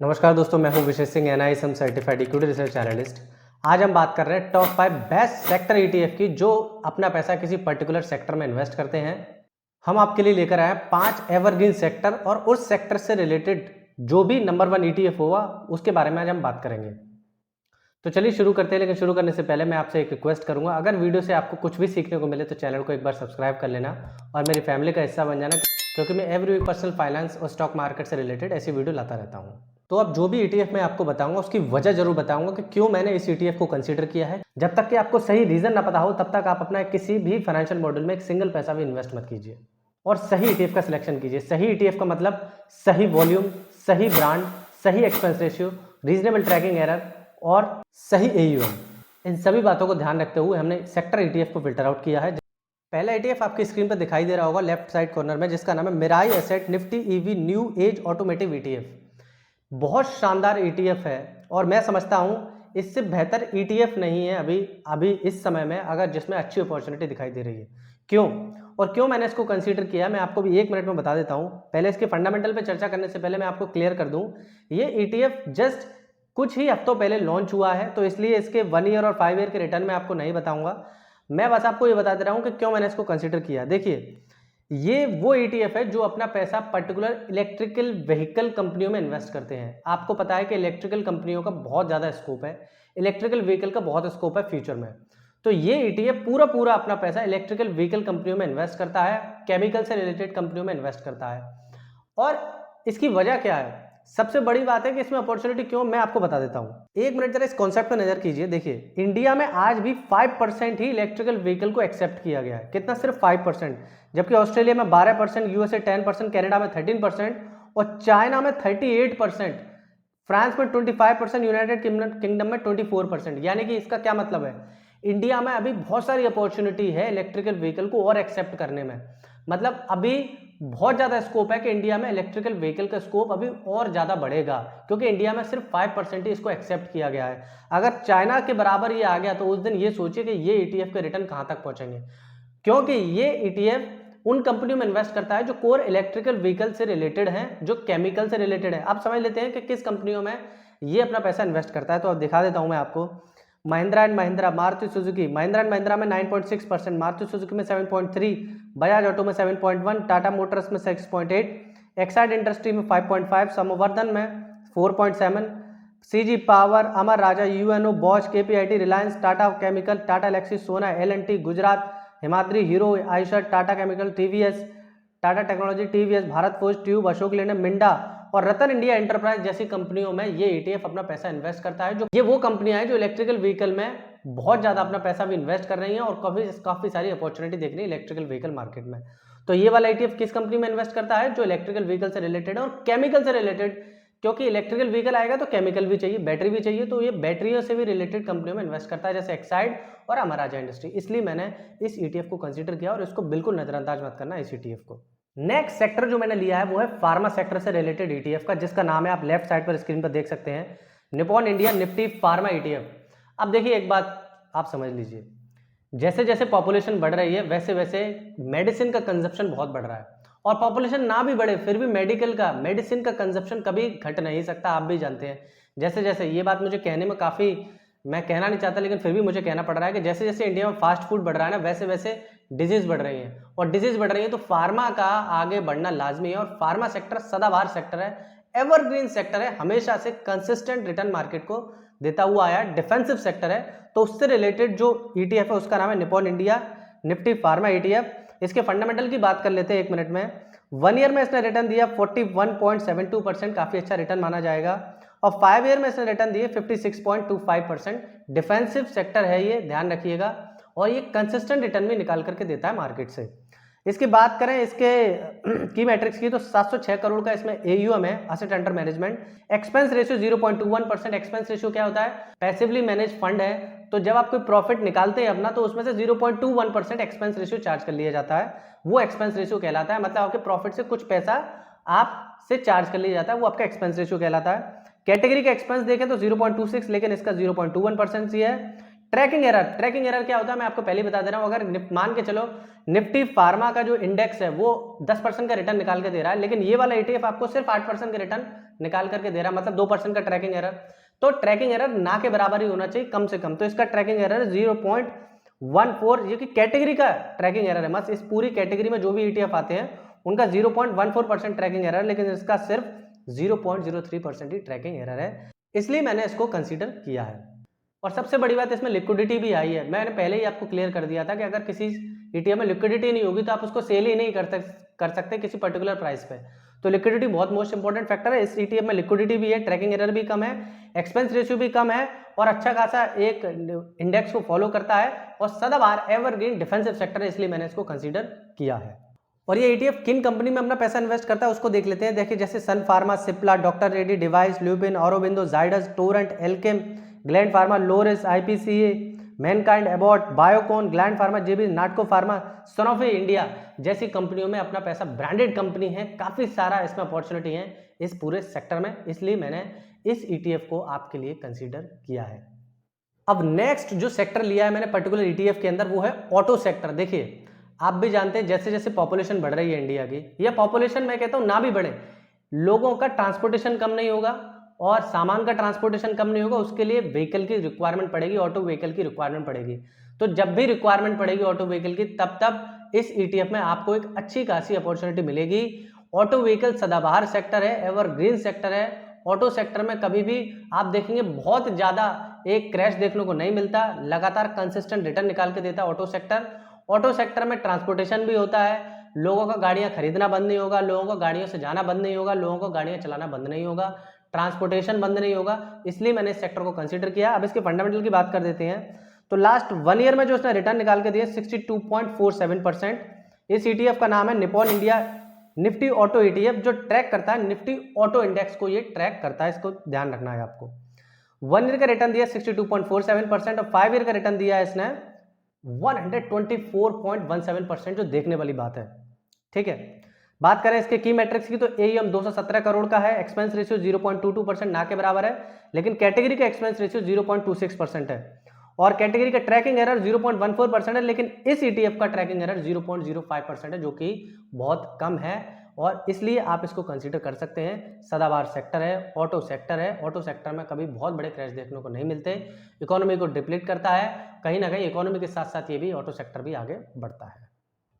नमस्कार दोस्तों, मैं हूं Vishesh Singh, NISM certified equity research analyst. आज हम बात कर रहे हैं टॉप 5 बेस्ट सेक्टर ईटीएफ की जो अपना पैसा किसी पर्टिकुलर सेक्टर में इन्वेस्ट करते हैं। हम आपके लिए लेकर आए हैं 5 एवरग्रीन सेक्टर और उस सेक्टर से रिलेटेड जो भी नंबर 1 ईटीएफ होगा उसके बारे में आज हम बात करेंगे। तो चलिए शुरू करते हैं, लेकिन शुरू करने से पहले मैं आपसे एक रिक्वेस्ट करूंगा, अगर वीडियो से आपको कुछ भी सीखने को मिले तो चैनल को एक बार सब्सक्राइब कर लेना और मेरी फैमिली का हिस्सा बन जाना, क्योंकि मैं एवरी वीक पर्सनल फाइनेंस और स्टॉक मार्केट से रिलेटेड ऐसी वीडियो लाता रहता हूँ। तो अब जो भी ईटीएफ मैं आपको बताऊंगा उसकी वजह जरूर बताऊंगा कि क्यों मैंने इस ईटीएफ को कंसीडर किया है। जब तक कि आपको सही रीजन ना पता हो तब तक आप अपना किसी भी फाइनेंशियल मॉडल में एक सिंगल पैसा भी इन्वेस्ट मत कीजिए और सही ईटीएफ का सिलेक्शन कीजिए। सही ईटीएफ का मतलब सही वॉल्यूम, सही ब्रांड, सही expense ratio, reasonable tracking error और सही एयूएम। इन सभी बातों को ध्यान रखते हुए हमने सेक्टर ईटीएफ को फिल्टर आउट किया है। पहला ईटीएफ आपकी स्क्रीन पर दिखाई दे रहा होगा लेफ्ट साइड कॉर्नर में, जिसका नाम है Mirae asset Nifty EV new age automotive ETF. बहुत शानदार ईटीएफ है और मैं समझता हूं इससे बेहतर ईटीएफ नहीं है अभी इस समय में, अगर जिसमें अच्छी अपॉर्चुनिटी दिखाई दे रही है। क्यों और क्यों मैंने इसको कंसीडर किया मैं आपको भी 1 मिनट में बता देता हूं। पहले इसके फंडामेंटल पे चर्चा करने से पहले मैं आपको क्लियर कर दूं, ये ईटीएफ जस्ट कुछ ही हफ्तों पहले लॉन्च हुआ है, तो इसलिए इसके 1 ईयर और 5 ईयर के रिटर्न में आपको नहीं बताऊंगा। मैं बस आपको ये बता दे रहा हूं कि क्यों मैंने इसको कंसीडर किया। देखिए, ये वो ईटीएफ है जो अपना पैसा पर्टिकुलर इलेक्ट्रिकल व्हीकल कंपनियों में इन्वेस्ट करते हैं। आपको पता है कि इलेक्ट्रिकल कंपनियों का बहुत ज़्यादा स्कोप है, इलेक्ट्रिकल व्हीकल का बहुत स्कोप है फ्यूचर में। तो ये ईटीएफ पूरा अपना पैसा इलेक्ट्रिकल व्हीकल कंपनियों में इन्वेस्ट करता है, केमिकल से रिलेटेड कंपनियों में इन्वेस्ट करता है। और इसकी वजह क्या है? सबसे बड़ी बात है कि इसमें अपॉर्चुनिटी क्यों, मैं आपको बता देता हूं। 1 मिनट जरा इस कॉन्सेप्ट पर नजर कीजिए। देखिए, इंडिया में आज भी 5% ही इलेक्ट्रिकल व्हीकल को एक्सेप्ट किया गया है। कितना? सिर्फ 5%। जबकि ऑस्ट्रेलिया में 12%, यूएसए 10%, कनाडा में 13% और चाइना में 38%, फ्रांस में 25%, यूनाइटेड किंगडम में 24%। यानी कि इसका क्या मतलब है? इंडिया में अभी बहुत सारी अपॉर्चुनिटी है इलेक्ट्रिकल व्हीकल को और एक्सेप्ट करने में। मतलब अभी बहुत ज़्यादा स्कोप है कि इंडिया में इलेक्ट्रिकल व्हीकल का स्कोप अभी और ज़्यादा बढ़ेगा, क्योंकि इंडिया में सिर्फ 5% ही इसको एक्सेप्ट किया गया है। अगर चाइना के बराबर ये आ गया तो उस दिन ये सोचिए कि ये ईटीएफ के रिटर्न कहाँ तक पहुँचेंगे, क्योंकि ये ईटीएफ उन कंपनियों में इन्वेस्ट करता है जो कोर इलेक्ट्रिकल व्हीकल से रिलेटेड हैं, जो केमिकल से रिलेटेड है। आप समझ लेते हैं कि किस कंपनियों में ये अपना पैसा इन्वेस्ट करता है। तो अब दिखा देता हूँ मैं आपको। Mahindra and Mahindra, Maruti Suzuki, Mahindra and Mahindra में 9.6%, मारुति सुजुकी में 7.3%, बजाज ऑटो में 7.1%, टाटा मोटर्स में 6.8%, एक्साइड इंडस्ट्री में 5.5%, संवर्धन में 4.7%, CG power, Amara Raja, UNO, Bosch, KPIT, Reliance, Tata chemical, Tata Elxsi, Sona, L and T, Gujarat, Himadri, Hero, Eicher, Tata chemical, TVS, Tata technology, TVS, Bharat forge, tube, Ashok Leyland, Minda और रतन इंडिया एंटरप्राइज जैसी कंपनियों में ये ईटीएफ अपना पैसा इन्वेस्ट करता है। जो ये वो कंपनियां हैं जो इलेक्ट्रिकल व्हीकल में बहुत ज्यादा अपना पैसा भी इन्वेस्ट कर रही हैं और काफी सारी अपॉर्चुनिटी देख रही है इलेक्ट्रिकल व्हीकल मार्केट में। तो ये वाला ईटीएफ किस कंपनी में इन्वेस्ट करता है? जो इलेक्ट्रिकल व्हीकल से रिलेटेड है और केमिकल से रिलेटेड, क्योंकि इलेक्ट्रिकल व्हीकल आएगा तो केमिकल भी चाहिए, बैटरी भी चाहिए, तो ये बैटरियों से भी रिलेटेड कंपनियों में इन्वेस्ट करता है, जैसे एक्साइड और अमर राजा इंडस्ट्री। इसलिए मैंने इस ईटीएफ को कंसीडर किया और इसको बिल्कुल नजरअंदाज मत करना इस ईटीएफ को। नेक्स्ट सेक्टर जो मैंने लिया है वो है फार्मा सेक्टर से रिलेटेड ईटीएफ का, जिसका नाम है, आप लेफ्ट साइड पर स्क्रीन पर देख सकते हैं, Nippon India Nifty pharma ETF. अब देखिए, एक बात आप समझ लीजिए, जैसे जैसे पॉपुलेशन बढ़ रही है वैसे वैसे मेडिसिन का कंजप्शन बहुत बढ़ रहा है, और पॉपुलेशन ना भी बढ़े फिर भी मेडिसिन का कंजप्शन कभी घट नहीं सकता, आप भी जानते हैं। जैसे जैसे, ये बात मुझे कहने में काफ़ी, मैं कहना नहीं चाहता लेकिन फिर भी मुझे कहना पड़ रहा है कि जैसे जैसे इंडिया में फास्ट फूड बढ़ रहा है ना, वैसे वैसे डिजीज बढ़ रही है, और डिजीज बढ़ रही है तो फार्मा का आगे बढ़ना लाजमी है। और फार्मा सेक्टर सदाबहार सेक्टर है, एवरग्रीन सेक्टर है, हमेशा से कंसिस्टेंट रिटर्न मार्केट को देता हुआ आया, डिफेंसिव सेक्टर है। तो उससे रिलेटेड जो ईटीएफ है उसका नाम है Nippon India Nifty pharma ETF. इसके फंडामेंटल की बात कर लेते हैं 1 मिनट में। 1 ईयर में इसने रिटर्न दिया 41.72%, काफी अच्छा रिटर्न माना जाएगा, और 5 ईयर में इसने रिटर्न दिए 56.25%। डिफेंसिव सेक्टर है ये, ध्यान रखिएगा, और ये कंसिस्टेंट रिटर्न भी निकाल करके देता है मार्केट से। इसकी बात करें इसके की मैट्रिक्स की, तो 706 करोड़ का इसमें एयूएम है, asset under management. Expense ratio 0.21%। Expense ratio क्या होता है? पैसिवली मैनेज फंड है, तो जब आप कोई प्रॉफिट निकालते हैं अपना तो उसमें से 0.21% एक्सपेंस रेशियो चार्ज कर लिया जाता है, वो एक्सपेंस रेशियो कहलाता है। मतलब आपके प्रॉफिट से कुछ पैसा आपसे चार्ज कर लिया जाता है, वो आपका एक्सपेंस रेशियो कहलाता है। कैटेगरी का एक्सपेंस देखें तो 0.26, लेकिन इसका 0.21% ही है। ट्रैकिंग एरर क्या होता है मैं आपको पहले ही बता दे रहा हूँ। अगर मान के चलो निफ्टी फार्मा का जो इंडेक्स है वो 10% का रिटर्न निकाल के दे रहा है, लेकिन ये वाला ETF आपको सिर्फ 8% का रिटर्न निकाल करके दे रहा है, मतलब 2% का ट्रैकिंग एरर। तो ट्रैकिंग एरर ना के बराबर ही होना चाहिए कम से कम। तो इसका ट्रैकिंग एरर 0.14, ये कि कैटेगरी का ट्रैकिंग एरर है, बस इस पूरी कैटेगरी में जो भी ETF आते हैं उनका 0.14% ट्रैकिंग एरर, लेकिन इसका सिर्फ 0.03% ही ट्रैकिंग एरर है, इसलिए मैंने इसको कंसीडर किया है। और सबसे बड़ी बात इसमें लिक्विडिटी भी आई है। मैंने पहले ही आपको क्लियर कर दिया था कि अगर किसी ETF में लिक्विडिटी नहीं होगी तो आप उसको सेल ही नहीं कर सकते किसी पर्टिकुलर प्राइस पे। तो लिक्विडिटी बहुत मोस्ट इंपॉर्टेंट फैक्टर है। इस ETF में लिक्विडिटी भी है, ट्रैकिंग एरर भी कम है, एक्सपेंस रेशियो भी कम है और अच्छा खासा एक इंडेक्स को फॉलो करता है और सदाबहार एवरग्रीन डिफेंसिव सेक्टर है, इसलिए मैंने इसको कंसीडर किया है। और ये ETF किन कंपनी में अपना पैसा इन्वेस्ट करता है उसको देख लेते हैं। देखिए जैसे Sun pharma, Cipla, doctor Reddy, Divis, Lupin, Aurobindo, Zydus, Torrent, Alkem, Gland pharma, Laurus, IPCA, Mankind, Abbott, Biocon, Gland pharma, JB, Natco pharma, Sanofi India जैसी कंपनियों में अपना पैसा, ब्रांडेड कंपनी है, काफ़ी सारा इसमें अपॉर्चुनिटी है इस पूरे सेक्टर में, इसलिए मैंने इस ETF को आपके लिए कंसीडर किया है। अब नेक्स्ट जो सेक्टर लिया है मैंने पर्टिकुलर ETF के अंदर वो है ऑटो सेक्टर। देखिए आप भी जानते हैं जैसे जैसे पॉपुलेशन बढ़ रही है इंडिया की, या पॉपुलेशन मैं कहता हूँ ना भी बढ़े, लोगों का ट्रांसपोर्टेशन कम नहीं होगा और सामान का ट्रांसपोर्टेशन कम नहीं होगा, उसके लिए व्हीकल की रिक्वायरमेंट पड़ेगी, ऑटो व्हीकल की रिक्वायरमेंट पड़ेगी। तो जब भी रिक्वायरमेंट पड़ेगी ऑटो व्हीकल की तब इस ETF में आपको एक अच्छी खासी अपॉर्चुनिटी मिलेगी। ऑटो व्हीकल सदाबहार सेक्टर है, एवरग्रीन सेक्टर है। ऑटो सेक्टर में कभी भी आप देखेंगे बहुत ज़्यादा एक क्रैश देखने को नहीं मिलता, लगातार कंसिस्टेंट रिटर्न निकाल के देता है ऑटो सेक्टर। ऑटो सेक्टर में ट्रांसपोर्टेशन भी होता है, लोगों का गाड़ियां खरीदना बंद नहीं होगा, लोगों को गाड़ियों से जाना बंद नहीं होगा, लोगों को गाड़ियां चलाना बंद नहीं होगा, ट्रांसपोर्टेशन बंद नहीं होगा, इसलिए मैंने इस सेक्टर को कंसीडर किया। अब इसके फंडामेंटल की बात कर देते हैं तो लास्ट 1 ईयर में जो उसने रिटर्न निकाल के दिया 62.47%। इस ETF का नाम है Nippon India Nifty auto ETF, जो ट्रैक करता है निफ्टी ऑटो इंडेक्स को, ये ट्रैक करता है, इसको ध्यान रखना है आपको। 1 ईयर का रिटर्न दिया 62.47% और 5 ईयर का रिटर्न दिया है इसने 124.17%, जो देखने वाली बात है। ठीक है, बात करें इसके की मैट्रिक्स की तो AUM 217 करोड़ का है, एक्सपेंस रेशियो 0.22% ना के बराबर है, लेकिन कैटेगरी का एक्सपेंस रेशियो 0.26% है और कैटेगरी का ट्रैकिंग एरर 0.14% है, लेकिन इस ETF का ट्रैकिंग एरर 0.05% है, जो कि बहुत कम है और इसलिए आप इसको कंसीडर कर सकते हैं। सदाबहार सेक्टर है, ऑटो सेक्टर है, ऑटो सेक्टर में कभी बहुत बड़े क्रैश देखने को नहीं मिलते, इकोनॉमी को डिप्लीट करता है, कहीं ना कहीं इकोनॉमी के साथ साथ ये भी ऑटो सेक्टर भी आगे बढ़ता है।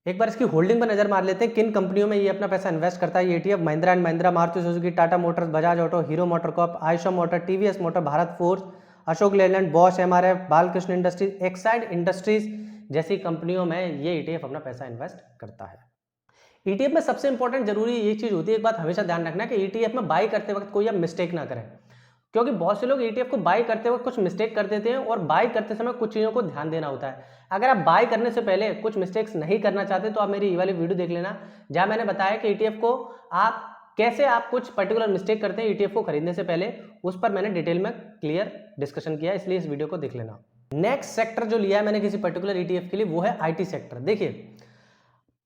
एक बार इसकी होल्डिंग पर नजर मार लेते हैं, किन कंपनियों में ये अपना पैसा इन्वेस्ट करता है ये ETF। Mahindra and Mahindra, Maruti Suzuki, Tata motors, Bajaj auto, Hero MotoCorp, Eicher motor, TVS motor, Bharat force, Ashok Leyland, Bosch, MRF, Balkrishna industries, Exide industries जैसी कंपनियों में ये ETF अपना पैसा इन्वेस्ट करता है। ETF में सबसे इंपॉर्टेंट जरूरी ये चीज होती है, एक बात हमेशा ध्यान रखना कि ETF में बाई करते वक्त कोई आप मिस्टेक ना करें, क्योंकि बहुत से लोग ETF को बाई करते वक्त कुछ मिस्टेक कर देते हैं और बाई करते समय कुछ चीज़ों को ध्यान देना होता है। अगर आप बाई करने से पहले कुछ मिस्टेक्स नहीं करना चाहते तो आप मेरी ये वाली वीडियो देख लेना, जहां मैंने बताया कि ETF को आप कैसे आप कुछ पर्टिकुलर मिस्टेक करते हैं ETF को खरीदने से पहले, उस पर मैंने डिटेल में क्लियर डिस्कशन किया, इसलिए इस वीडियो को देख लेना। नेक्स्ट सेक्टर जो लिया है मैंने किसी पर्टिकुलर ETF के लिए वो है IT सेक्टर। देखिए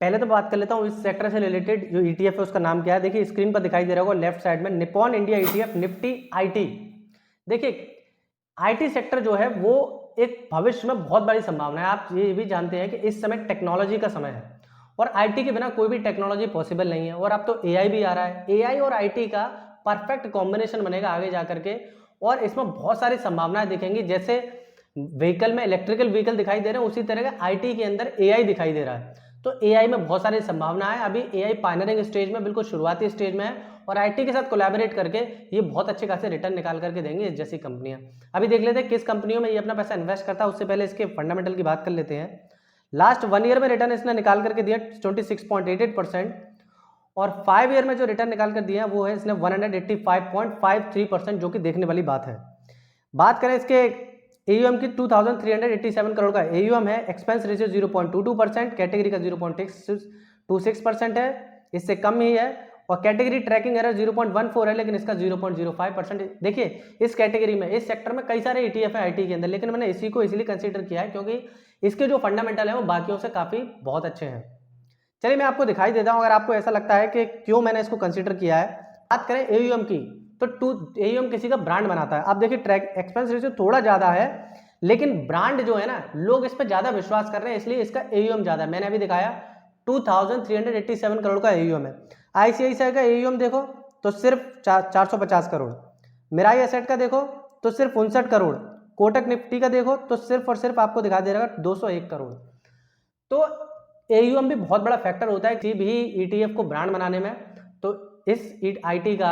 पहले तो बात कर लेता हूँ इस सेक्टर से रिलेटेड जो ETF है उसका नाम क्या है। देखिए स्क्रीन पर दिखाई दे रहा होगा लेफ्ट साइड में, Nippon India ETF Nifty IT। देखिए IT सेक्टर जो है वो एक भविष्य में बहुत बड़ी संभावना है। आप ये भी जानते हैं कि इस समय टेक्नोलॉजी का समय है और IT के बिना कोई भी टेक्नोलॉजी पॉसिबल नहीं है, और अब तो AI भी आ रहा है। AI और IT का परफेक्ट कॉम्बिनेशन बनेगा आगे जा करके, और इसमें बहुत सारी संभावनाएं दिखेंगी। जैसे व्हीकल में इलेक्ट्रिकल व्हीकल दिखाई दे रहे हैं, उसी तरह का IT के अंदर AI दिखाई दे रहा है। तो AI में बहुत सारी संभावना है। अभी AI पायनियरिंग स्टेज में, बिल्कुल शुरुआती स्टेज में है, और IT के साथ कोलैबोरेट करके ये बहुत अच्छे खासे रिटर्न निकाल करके देंगे जैसी कंपनियां। अभी देख लेते हैं किस कंपनियों में ये अपना पैसा इन्वेस्ट करता है, उससे पहले इसके फंडामेंटल की बात कर लेते हैं। लास्ट 1 ईयर में रिटर्न इसने निकाल करके दिया 26.88% और 5 ईयर में जो रिटर्न निकाल कर दिया वो है इसने 185.53%, जो कि देखने वाली बात है। बात करें इसके AUM की 2387 करोड़ का AUM है, एक्सपेंस रेशियो 0.22%, कैटेगरी का 0.26% है, इससे कम ही है, और कैटेगरी ट्रैकिंग एरर 0.14 है, लेकिन इसका 0.05%। देखिए इस कैटेगरी में, इस सेक्टर में कई सारे ETF है IT के अंदर, लेकिन मैंने इसी को इसलिए कंसीडर किया है क्योंकि इसके जो फंडामेंटल है वो बाकियों से काफ़ी बहुत अच्छे हैं। चलिए मैं आपको दिखाई देता हूँ अगर आपको ऐसा लगता है कि क्यों मैंने इसको कंसीडर किया है। बात करें AUM की तो AUM किसी का ब्रांड बनाता है। आप देखिए ट्रैक एक्सपेंस रेशियो थोड़ा ज़्यादा है, लेकिन ब्रांड जो है ना, लोग इस पर ज़्यादा विश्वास कर रहे हैं, इसलिए इसका AUM ज़्यादा है। मैंने अभी दिखाया 2387 करोड़ का AUM है। ICICI का AUM देखो तो सिर्फ 450 करोड़, मिराई एसेट का देखो तो सिर्फ 59 करोड़, कोटक निफ्टी का देखो तो सिर्फ और सिर्फ आपको दिखा दे रहा 201 करोड़। तो AUM भी बहुत बड़ा फैक्टर होता है किसी भी ETF को ब्रांड बनाने में। तो इस IT का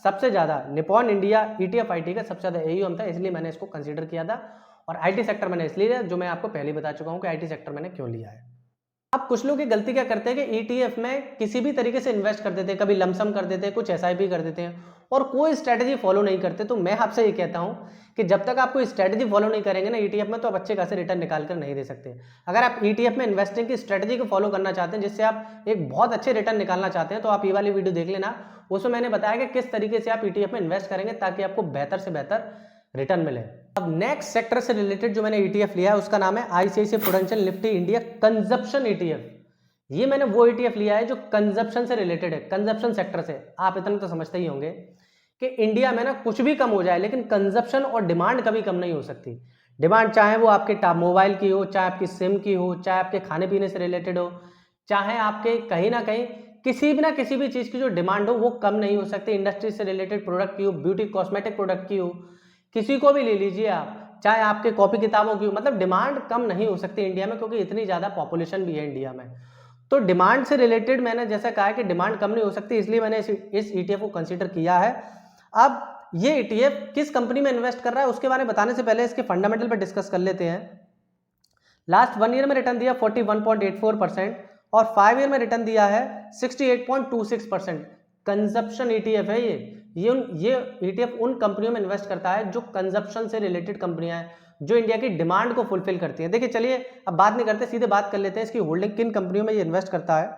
सबसे ज़्यादा, निपॉन इंडिया ETF IT का सबसे ज़्यादा AUM था, इसलिए मैंने इसको कंसीडर किया था। और IT सेक्टर मैंने इसलिए लिया, जो मैं आपको पहले ही बता चुका हूँ कि IT सेक्टर मैंने क्यों लिया है। अब कुछ लोग की गलती क्या करते हैं कि ETF में किसी भी तरीके से इन्वेस्ट कर देते हैं, कभी लमसम कर देते हैं, कुछ SIP कर देते हैं और कोई स्ट्रैटेजी फॉलो नहीं करते। तो मैं आपसे ये कहता हूँ कि जब तक आप कोई स्ट्रैटेजी फॉलो नहीं करेंगे ना ETF में, तो आप अच्छे खासे रिटर्न निकाल कर नहीं दे सकते। अगर आप ETF में इन्वेस्टिंग की स्ट्रैटेजी को फॉलो करना चाहते हैं, जिससे आप एक बहुत अच्छे रिटर्न निकालना चाहते हैं, तो आप ये वाली वीडियो देख लेना। उसमें मैंने बताया कि किस तरीके से आप ETF में इन्वेस्ट करेंगे ताकि आपको बेहतर से बेहतर रिटर्न मिले। अब नेक्स्ट सेक्टर से रिलेटेड जो मैंने ETF लिया है उसका नाम है ICICI prudential Nifty India consumption ETF। ये मैंने वो ETF लिया है जो कंजप्शन से रिलेटेड है, कंजप्शन सेक्टर से। आप इतना तो समझते ही होंगे कि इंडिया में ना कुछ भी कम हो जाए, लेकिन कंजप्शन और डिमांड कभी कम नहीं हो सकती। डिमांड चाहे वो आपके मोबाइल की हो, चाहे आपकी सिम की हो, चाहे आपके खाने पीने से रिलेटेड हो, चाहे आपके कहीं ना कहीं किसी भी चीज़ की जो डिमांड हो वो कम नहीं हो सकती। इंडस्ट्री से रिलेटेड प्रोडक्ट की हो, ब्यूटी कॉस्मेटिक प्रोडक्ट की हो, किसी को भी ले लीजिए आप, चाहे आपके कॉपी किताबों की हो, मतलब डिमांड कम नहीं हो सकती इंडिया में, क्योंकि इतनी ज़्यादा पॉपुलेशन भी है इंडिया में। तो डिमांड से रिलेटेड मैंने जैसा कहा कि डिमांड कम नहीं हो सकती, इसलिए मैंने इस ETF को कंसीडर किया है। अब ये ETF किस कंपनी में इन्वेस्ट कर रहा है उसके बारे में बताने से पहले इसके फंडामेंटल पर डिस्कस कर लेते हैं। लास्ट 1 ईयर में रिटर्न दिया 41.84% और 5 ईयर में रिटर्न दिया है 68.26%। कंजप्शन ETF है ये ETF उन कंपनियों में इन्वेस्ट करता है जो कंजप्शन से रिलेटेड कंपनियां हैं, जो इंडिया की डिमांड को फुलफिल करती है। देखिए चलिए अब बात नहीं करते, सीधे बात कर लेते हैं इसकी होल्डिंग किन कंपनियों में ये इन्वेस्ट करता है।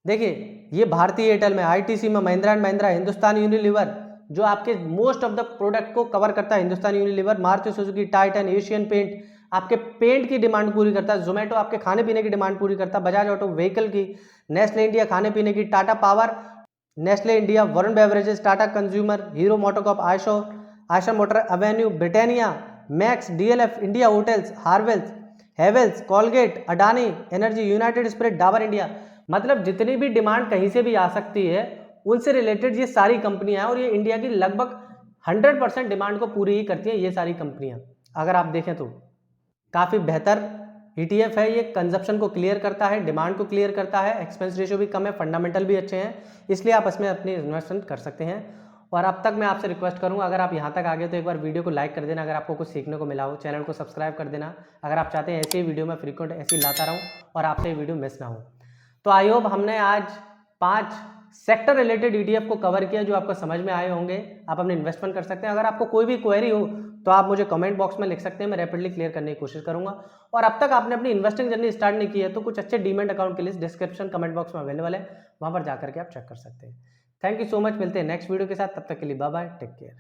देखिए ये भारतीय एयरटेल में, ITC में, महिंद्रा एंड महिंद्रा, हिंदुस्तान यूनिलीवर जो आपके मोस्ट ऑफ द प्रोडक्ट को कवर करता है, Hindustan Unilever, Maruti Suzuki, Titan, Asian paint आपके पेंट की डिमांड पूरी करता है, जोमेटो आपके खाने पीने की डिमांड पूरी करता है, बजाज ऑटो व्हीकल की, नेस्ले इंडिया खाने पीने की, Tata power, Nestle India, Varun beverages, Tata consumer, Hero MotoCorp, Eicher motor, Avenue, Britannia, Max, DLF, India hotels, Havells, Havells, Colgate, Adani energy, United spirit, Dabur India. मतलब जितनी भी डिमांड कहीं से भी आ सकती है उनसे रिलेटेड ये सारी कंपनियां हैं और ये इंडिया की लगभग 100% डिमांड को पूरी ही करती हैं ये सारी कंपनियां। अगर आप देखें तो काफ़ी बेहतर ETF है ये, कंजप्शन को क्लियर करता है, डिमांड को क्लियर करता है, एक्सपेंस रेशियो भी कम है, फंडामेंटल भी अच्छे हैं, इसलिए आप इसमें अपनी इन्वेस्टमेंट कर सकते हैं। और अब तक मैं आपसे रिक्वेस्ट करूंगा, अगर आप यहाँ तक आ गए तो एक बार वीडियो को लाइक कर देना अगर आपको कुछ सीखने को मिला हो, चैनल को सब्सक्राइब कर देना अगर आप चाहते हैं ऐसी वीडियो मैं फ्रीक्वेंट ऐसी लाता रहूँ और आपसे ये वीडियो मिस ना हो। तो आई होप हमने आज 5 सेक्टर रिलेटेड ETF को कवर किया जो आपको समझ में आए होंगे, आप अपने इन्वेस्टमेंट कर सकते हैं। अगर आपको कोई भी क्वेरी हो तो आप मुझे कमेंट बॉक्स में लिख सकते हैं, मैं रैपिडली क्लियर करने की कोशिश करूंगा। और अब तक आपने अपनी इन्वेस्टिंग जर्नी स्टार्ट नहीं की है तो कुछ अच्छे डीमैट अकाउंट के लिस्ट डिस्क्रिप्शन कमेंट बॉक्स में अवेलेबल है, वहां पर जाकर के आप चेक कर सकते हैं। थैंक यू सो मच, मिलते हैं नेक्स्ट वीडियो के साथ, तब तक के लिए बाय बाय, टेक केयर।